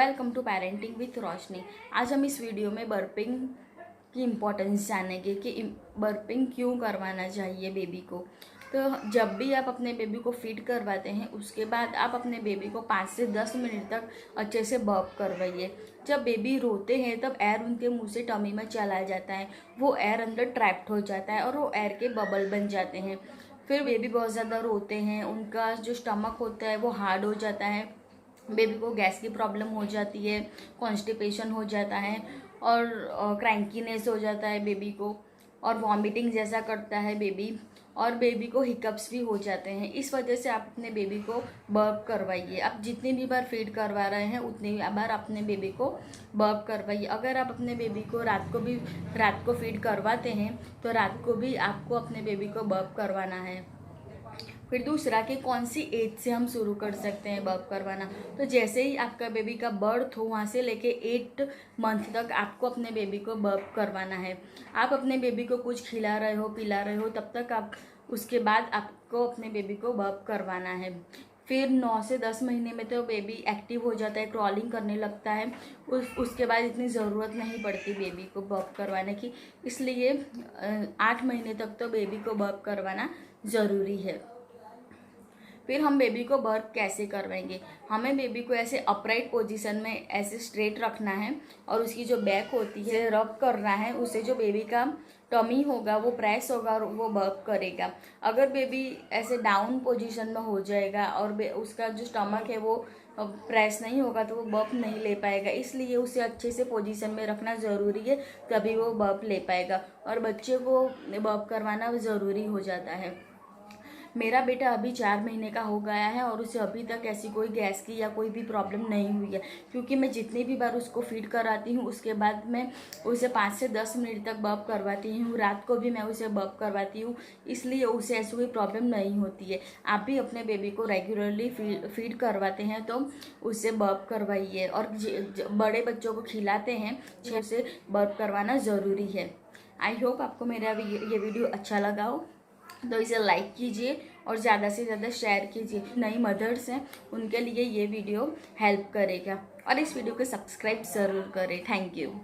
Welcome to parenting with रोशनी। आज हम इस वीडियो में बर्पिंग की इम्पोर्टेंस जानेंगे कि बर्पिंग क्यों करवाना चाहिए बेबी को। तो जब भी आप अपने बेबी को फीड करवाते हैं उसके बाद आप अपने बेबी को 5 से 10 मिनट तक अच्छे से बर्प करवाइए। जब बेबी रोते हैं तब एयर उनके मुंह से टमी में चला जाता है, वो एयर अंदर ट्रैप्ड हो जाता है और वो एयर के बबल बन जाते हैं। फिर बेबी बहुत ज़्यादा रोते हैं, उनका जो स्टमक होता है वो हार्ड हो जाता है, बेबी को गैस की प्रॉब्लम हो जाती है, कॉन्स्टिपेशन हो जाता है और क्रैंकीनेस हो जाता है बेबी को, और वॉमिटिंग जैसा करता है बेबी, और बेबी को हिकअप्स भी हो जाते हैं। इस वजह से आप अपने बेबी को बर्प करवाइए। आप जितनी भी बार फीड करवा रहे हैं उतनी बार अपने बेबी को बर्प करवाइए। अगर आप अपने बेबी को रात को फीड करवाते हैं तो रात को भी आपको अपने बेबी को बर्प करवाना है। फिर दूसरा कि कौन सी एज से हम शुरू कर सकते हैं बर्प करवाना। तो जैसे ही आपका बेबी का बर्थ हो वहाँ से लेके 8 मंथ तक आपको अपने बेबी को बर्प करवाना है। आप अपने बेबी को कुछ खिला रहे हो, पिला रहे हो, तब तक आप उसके बाद आपको अपने बेबी को बर्प करवाना है। फिर 9 से 10 महीने में तो बेबी एक्टिव हो जाता है, क्रॉलिंग करने लगता है। उसके बाद इतनी ज़रूरत नहीं पड़ती बेबी को बर्प करवाने की, इसलिए 8 महीने तक तो बेबी को बर्प करवाना ज़रूरी है। फिर हम बेबी को बर्प कैसे करवाएंगे। हमें बेबी को ऐसे अपराइट पोजीशन में ऐसे स्ट्रेट रखना है और उसकी जो बैक होती है रब करना है, उससे जो बेबी का टमी होगा वो प्रेस होगा और वो बर्प करेगा। अगर बेबी ऐसे डाउन पोजीशन में हो जाएगा और उसका जो स्टमक है वो प्रेस नहीं होगा तो वो बर्प नहीं ले पाएगा, इसलिए उसे अच्छे से पोजीशन में रखना ज़रूरी है, तभी वो बर्प ले पाएगा। और बच्चे को बर्प करवाना ज़रूरी हो जाता है। मेरा बेटा अभी 4 महीने का हो गया है और उसे अभी तक ऐसी कोई गैस की या कोई भी प्रॉब्लम नहीं हुई है, क्योंकि मैं जितनी भी बार उसको फीड कराती हूँ उसके बाद मैं उसे 5 से 10 मिनट तक बर्प करवाती हूँ। रात को भी मैं उसे बर्प करवाती हूँ, इसलिए उसे ऐसी कोई प्रॉब्लम नहीं होती है। आप भी अपने बेबी को रेगुलरली फीड करवाते हैं तो उससे बर्प करवाइए, और बड़े बच्चों को खिलाते हैं उसे बर्प करवाना ज़रूरी है। आई होप आपको मेरा ये वीडियो अच्छा लगा हो, तो इसे लाइक कीजिए और ज़्यादा से ज़्यादा शेयर कीजिए। नई मदर्स हैं उनके लिए ये वीडियो हेल्प करेगा, और इस वीडियो को सब्सक्राइब ज़रूर करें। Thank you.